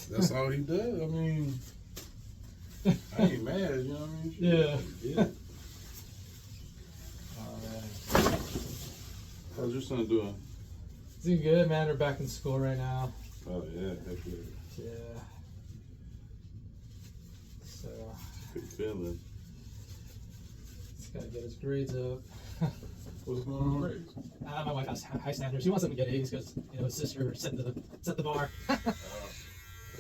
That's all he does. I mean, I ain't mad. You know what I mean? Yeah. How's your son doing? He's doing good, man. We're back in school right now. Oh yeah, heck yeah. Yeah. So. Good feeling. He's gotta get his grades up. What's going on with grades? My wife has high standards. She wants him to get A's because his sister set the bar.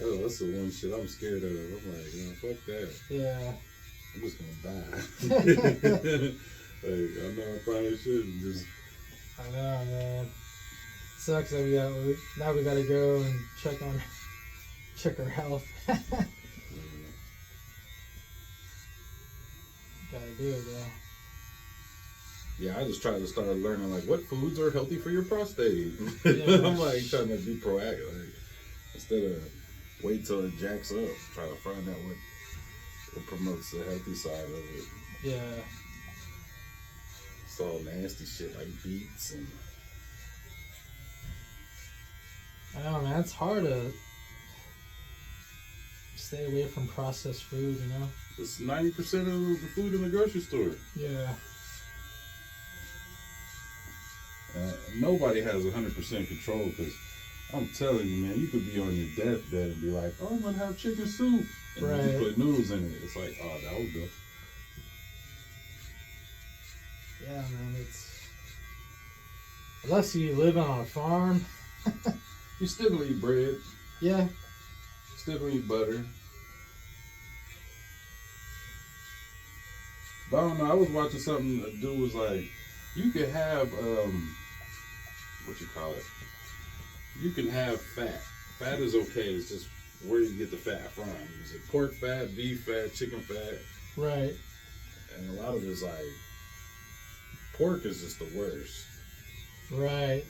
Oh, that's the one shit I'm scared of. I'm like, fuck that. Yeah. I'm just gonna die. Like, I know I probably shouldn't just. I know, man. Sucks that now we gotta go and check her health. Gotta do it though. Yeah, I just try to start learning like what foods are healthy for your prostate. Yeah. I'm like trying to be proactive. Like, instead of wait till it jacks up, try to find out what promotes the healthy side of it. Yeah. It's all nasty shit like beets and. I know, man. It's hard to stay away from processed food, you know? It's 90% of the food in the grocery store. Yeah. Nobody has 100% control because I'm telling you, man, you could be on your deathbed and be like, oh, I'm going to have chicken soup. And right. you put noodles in it. It's like, oh, that was good. Yeah, man. It's. Unless you live on a farm. You still gonna eat bread. Yeah. Still gonna eat butter. But I don't know, I was watching something, a dude was like, you could have, what you call it? You can have fat. Fat is okay, it's just where you get the fat from. Is it pork fat, beef fat, chicken fat? Right. And a lot of it's like, pork is just the worst. Right.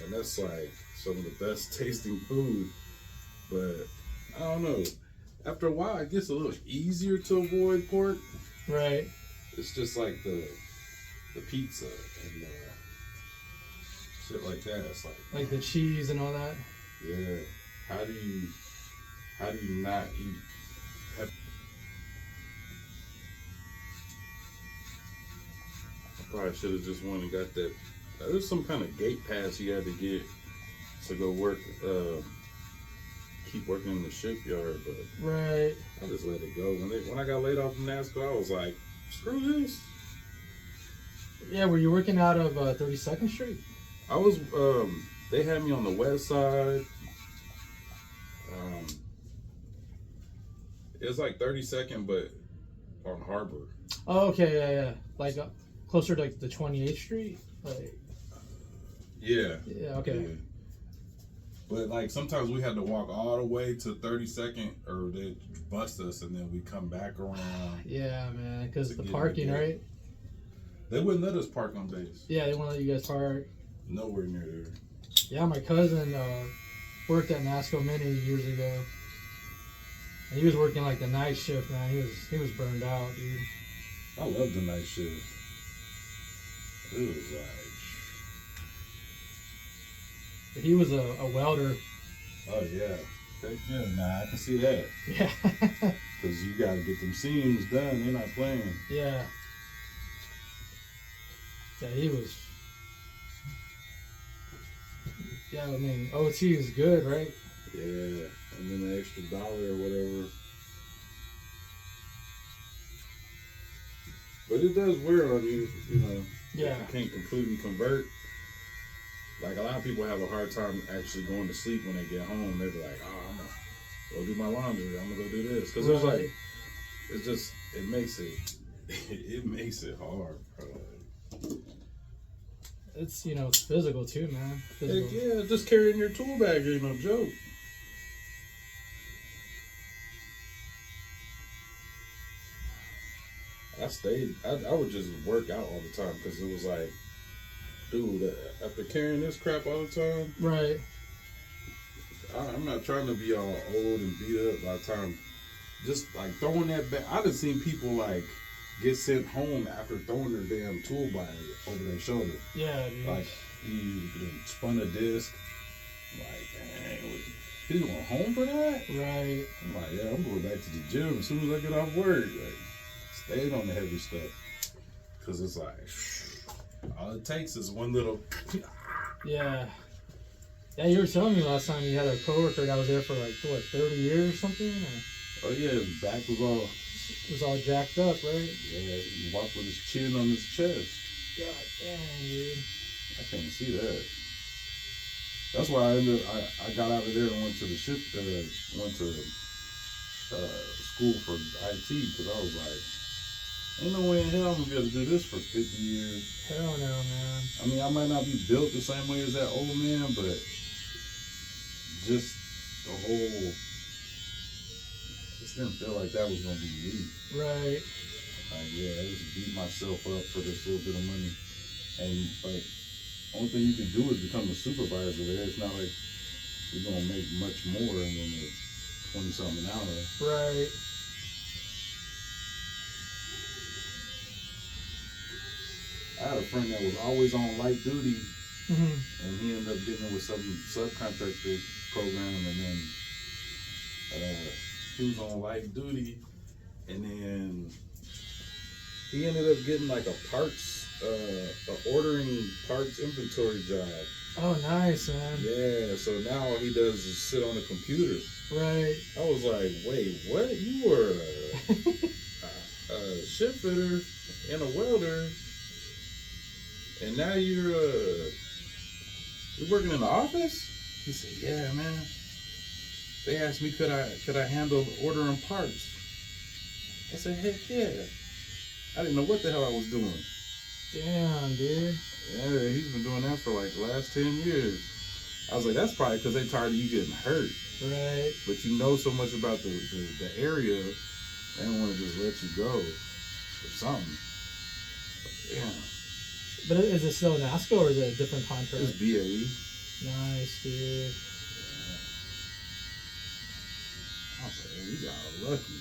And that's like some of the best tasting food. But I don't know. After a while, it gets a little easier to avoid pork. Right. It's just like the pizza and shit like that. It's like the cheese and all that. Yeah. How do you not eat? I probably should have just went and got that. There's some kind of gate pass you had to get to go work, keep working in the shipyard, but right. I just let it go. When I got laid off from NASCAR, I was like, screw this. Yeah, were you working out of 32nd Street? I was, they had me on the west side. It was like 32nd, but on Harbor. Oh, okay, yeah. Like closer to like the 28th Street? Like. Yeah. Yeah, okay. Yeah. But like sometimes we had to walk all the way to 32nd, or they'd bust us, and then we come back around. Yeah, man, because the parking, right? They wouldn't let us park on base. Yeah, they wouldn't let you guys park. Nowhere near there. Yeah, my cousin worked at NASCO many years ago. And he was working like the night shift, man. He was burned out, dude. I love the night shift. It was like. He was a welder. Oh yeah. Heck yeah, nah, I can see that. Yeah. Cause you gotta get them seams done. They're not playing. Yeah. Yeah, he was. Yeah, I mean, OT is good, right? Yeah, and then the extra $1 or whatever. But it does wear on you, you know. Yeah. You can't completely convert. Like a lot of people have a hard time actually going to sleep when they get home. They be like, oh, I'm gonna go do my laundry. I'm gonna go do this. Cause there's like, it's just, it makes it hard, bro. It's, it's physical too, man. Physical. Heck yeah, just carrying your tool bag ain't no joke. I would just work out all the time because it was like, dude, after carrying this crap all the time, right? I'm not trying to be all old and beat up by the time. Just like throwing that back. I done seen people like get sent home after throwing their damn tool bag over their shoulder. Yeah, dude. Like he spun a disc. Like, dang, He going home for that? Right. I'm like, yeah, I'm going back to the gym as soon as I get off work. Like, stayed on the heavy stuff. Because it's like, all it takes is one little. Yeah. Yeah, you were telling me last time you had a coworker that was there for like, what, 30 years or something? Or Oh, yeah, his back was all. it was all jacked up, right? Yeah, he walked with his chin on his chest. God damn, dude. I can't see that. That's why I got out of there and went to the went to school for IT, because I was like, ain't no way in hell I'm gonna be able to do this for 50 years. Hell no, man. I mean, I might not be built the same way as that old man, but just the whole, just didn't feel like that was gonna be me. Right. Like, yeah, I just beat myself up for this little bit of money, and like, only thing you can do is become a supervisor there. It's not like you're gonna make much more than the 20-something an hour. Right. I had a friend that was always on light duty, Mm-hmm. and he ended up getting with some subcontractor program, and then he was on light duty, and then he ended up getting like a ordering parts inventory job. Oh, nice, man. Yeah, so now all he does is sit on the computer. Right. I was like, wait, what? You were a ship fitter and a welder, and now you're working in the office? He said, yeah, man. They asked me could I handle ordering parts. I said, heck yeah. I didn't know what the hell I was doing. Damn, dude. Yeah, he's been doing that for like the last 10 years. I was like, that's probably because they tired of you getting hurt. Right. But you know so much about the area, they don't want to just let you go or something. Yeah. But is it still NASCO or is it a different contract? It's BAE. Nice, dude. I was like, you got lucky.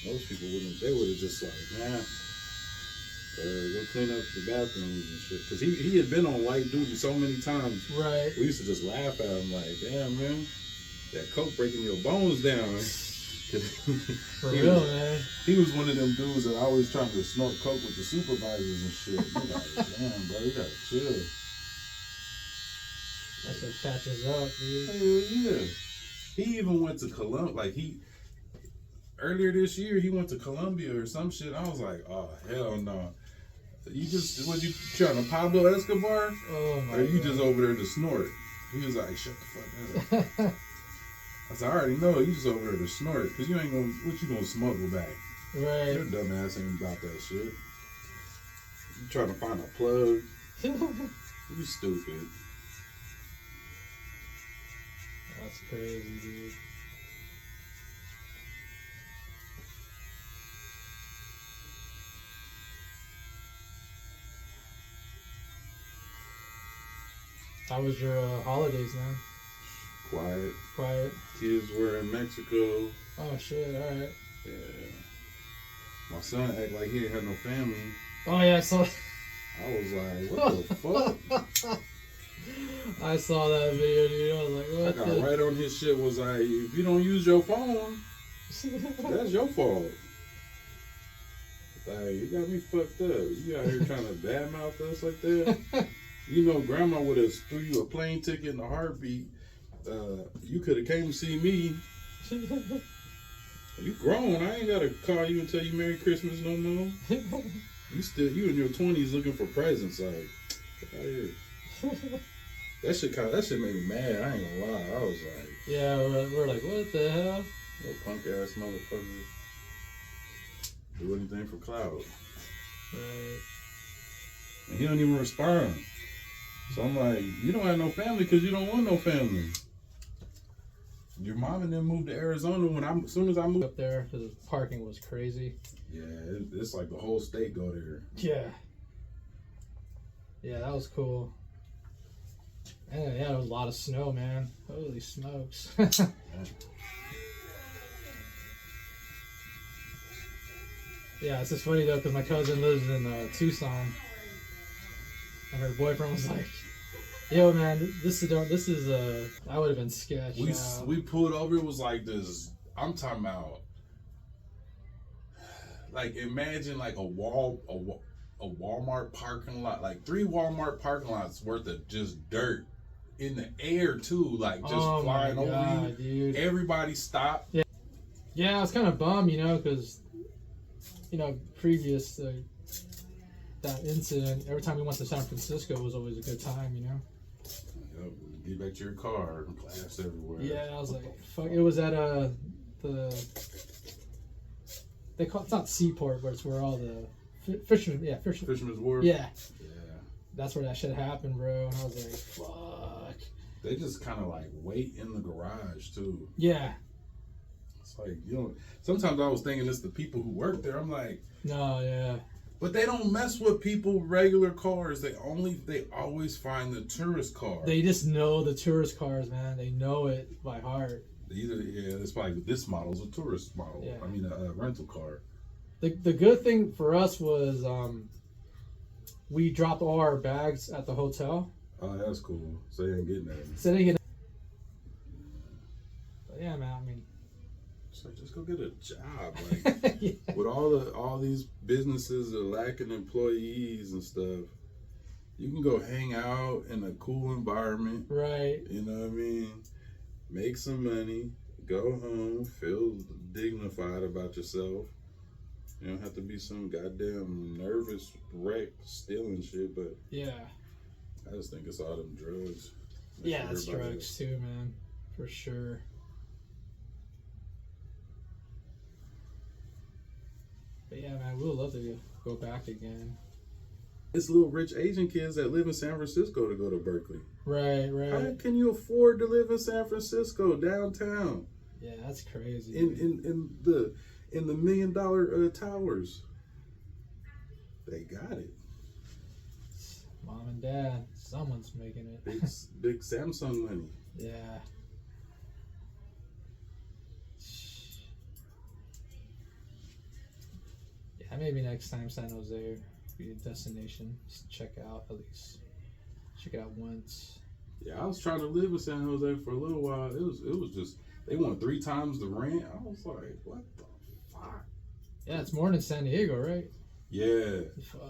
Most people wouldn't, they would have just like, nah, go clean up the bathrooms and shit. Because he had been on light duty so many times. Right. We used to just laugh at him like, damn, man, that coke breaking your bones down. For real, man. He was one of them dudes that always trying to snort coke with the supervisors and shit. You're like, damn, bro, you gotta chill. That shit catches up, dude. Hell yeah. He even went to Columbia. Like, earlier this year, he went to Columbia or some shit. I was like, oh, hell no. You trying to Pablo Escobar? Oh, my Or you God. just over there to snort? He was like, shut the fuck up. I said, I already know you just over there to snort, because you ain't gonna, what you gonna smuggle back? Right. Your dumb ass ain't about that shit. You trying to find a plug? You stupid. That's crazy, dude. How was your holidays, man? Quiet. Kids were in Mexico. Oh, shit, alright. Yeah. My son act like he ain't had no family. Oh, yeah, I saw I was like, what the fuck? I saw that video, dude. I was like, I what got the? right on his shit, was like, if you don't use your phone, that's your fault. Like, you got me fucked up. You out here trying to badmouth us like that? You know, grandma would have threw you a plane ticket in a heartbeat. You could have came to see me. You grown. I ain't gotta call you and tell you Merry Christmas no more. You in your 20s looking for presents. Like, get out of here. That shit made me mad. I ain't gonna lie. I was like, Yeah, we're like, what the hell? no punk ass motherfucker. Do anything for clout. Right. And he don't even respond. So I'm like, you don't have no family because you don't want no family. Your mom and them moved to Arizona as soon as I moved Up there because parking was crazy. Yeah, it's like the whole state go there. Yeah. Yeah, that was cool. And yeah, there was a lot of snow, man. Holy smokes. Yeah, it's just funny though, because my cousin lives in Tucson, and her boyfriend was like, Yo, man, this is I would have been sketched. We pulled over. It was like this. I'm talking about. Like imagine like a Walmart parking lot, like 3 Walmart parking lots worth of just dirt in the air too, like just flying over you. Dude. Everybody stopped. Yeah, I was kind of bummed, because previous that incident, every time we went to San Francisco was always a good time, Yep, get back to your car, glass everywhere. Yeah, I was like, fuck. It was at they call it's not Seaport, but it's where all the Fisherman's Wharf. Yeah, that's where that shit happened, bro. And I was like, fuck. They just kind of like wait in the garage too. Yeah. It's like sometimes I was thinking it's the people who work there. I'm like, no, yeah. But they don't mess with people regular cars. They always find the tourist car. They just know the tourist cars, man. They know it by heart. It's probably this model's a tourist model. Yeah. I mean a rental car. The good thing for us was we dropped all our bags at the hotel. Oh, that's cool. So they ain't getting that. But yeah, man. I mean, so just go get a job, like yeah. With all these businesses that are lacking employees and stuff. You can go hang out in a cool environment, right? You know what I mean? Make some money, go home, feel dignified about yourself. You don't have to be some goddamn nervous wreck stealing shit, but yeah, I just think it's all them drugs. Yeah, it's drugs too, man, for sure. But yeah, man, we would love to go back again. It's little rich Asian kids that live in San Francisco to go to Berkeley. Right. How can you afford to live in San Francisco downtown? Yeah, that's crazy. In the $1 million towers. They got it. Mom and dad, someone's making it. Big Samsung money. Yeah. Yeah, maybe next time San Jose be a destination. Just check out at least. Check it out once. Yeah, I was trying to live in San Jose for a little while. It was just they want 3 times the rent. I was like, what the fuck? Yeah, it's more than San Diego, right? Yeah. Fuck.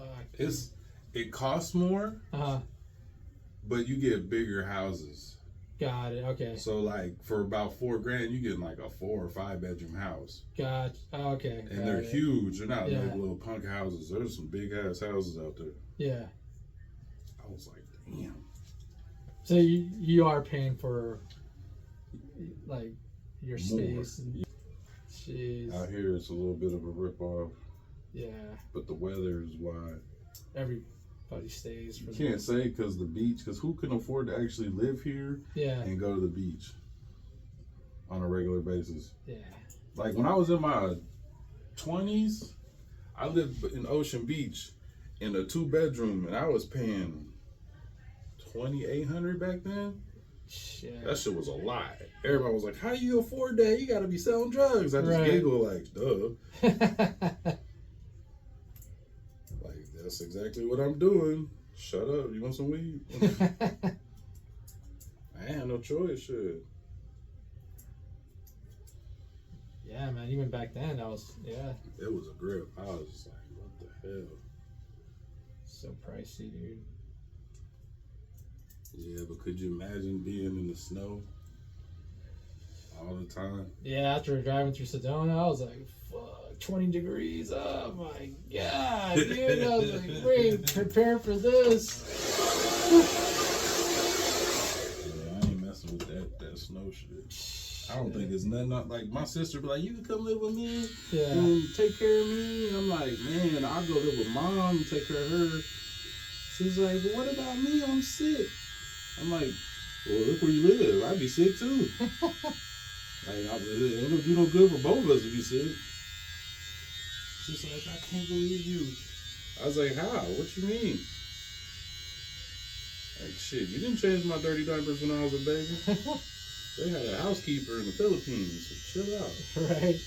It costs more, but you get bigger houses. Got it. Okay. So like for about $4,000, you get like a 4 or 5 bedroom house. Got. Okay. And they're huge. They're not like little punk houses. There's some big ass houses out there. Yeah. I was like, damn. So you are paying for like your stays. Jeez. Out here it's a little bit of a ripoff. Yeah. But the weather is why. Everybody stays. You can't say because the beach, because who can afford to actually live here and go to the beach on a regular basis? Yeah. Like when I was in my 20s, I lived in Ocean Beach in a 2-bedroom and I was paying $2,800 back then. Shit. That shit was a lot. Everybody was like, how do you afford that? You gotta be selling drugs. I just giggle like, duh. Like, that's exactly what I'm doing. Shut up. You want some weed? I ain't had no choice, shit. Yeah, man. Even back then, that was, It was a grip. I was just like, what the hell? So pricey, dude. Yeah, but could you imagine being in the snow all the time? Yeah, after driving through Sedona, I was like, fuck, 20 degrees. Oh my God, dude. I was like, wait, prepare for this. Yeah, I ain't messing with that snow shit. I don't think it's nothing like my sister be like, you can come live with me and take care of me. And I'm like, man, I'll go live with mom and take care of her. She's like, but what about me? I'm sick. I'm like, well, look where you live. I'd be sick too. Like, it ain't gonna do no good for both of us if you sick. She's like, I can't believe you. I was like, how? What you mean? Like, shit, you didn't change my dirty diapers when I was a baby. They had a housekeeper in the Philippines, so chill out. Right.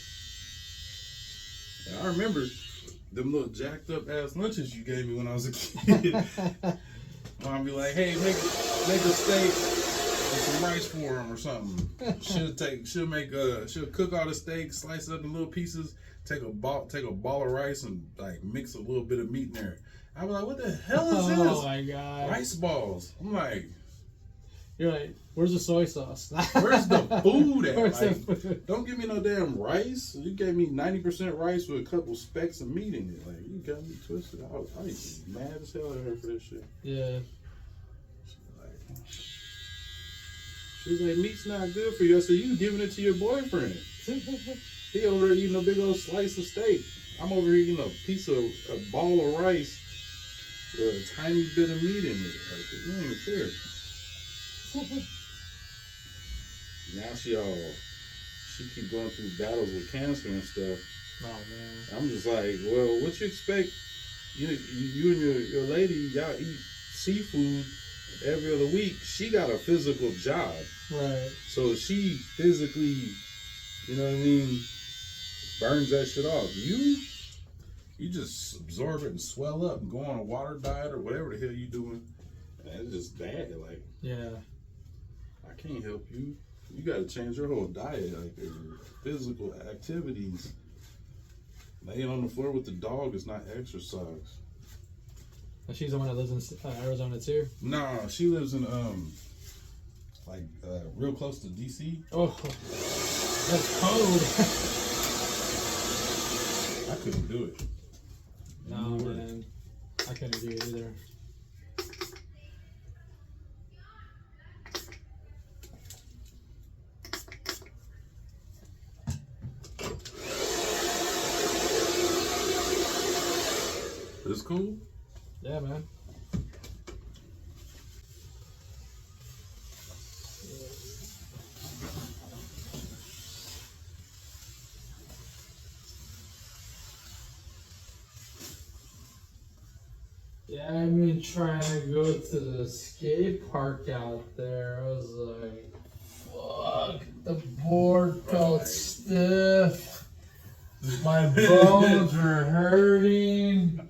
And I remember them little jacked up ass lunches you gave me when I was a kid. Mom be like, hey, make a steak and some rice for him or something. She'll cook all the steak, slice it up in little pieces, take a ball of rice and like mix a little bit of meat in there. I was like, what the hell is this? Oh my god. Rice balls. I'm like, you're like, where's the soy sauce? where's the food at? Where's Like, the food? don't give me no damn rice. You gave me 90% rice with a couple specks of meat in it. Like, you got me twisted. I was mad as hell at her for this shit. Yeah. She was like, meat's not good for you. I said, you giving it to your boyfriend. He over there eating a big old slice of steak. I'm over here eating a ball of rice with a tiny bit of meat in it. Like, you ain't even fair. Now she keep going through battles with cancer and stuff. Oh man. I'm just like, well, what you expect? You and your lady, y'all eat seafood every other week. She got a physical job. Right. So she physically, you know what I mean, burns that shit off. You just absorb it and swell up and go on a water diet or whatever the hell you doing. And it's just bad. Like, yeah. I can't help you. You got to change your whole diet, like your physical activities. Laying on the floor with the dog is not exercise. And she's the one that lives in Arizona too? Nah, she lives in real close to DC. Oh, that's cold. I couldn't do it. No, man. I couldn't do it either. It's cool? Yeah, man. Yeah, I've been trying to go to the skate park out there. I was like, fuck, the board felt stiff. My bones were hurting.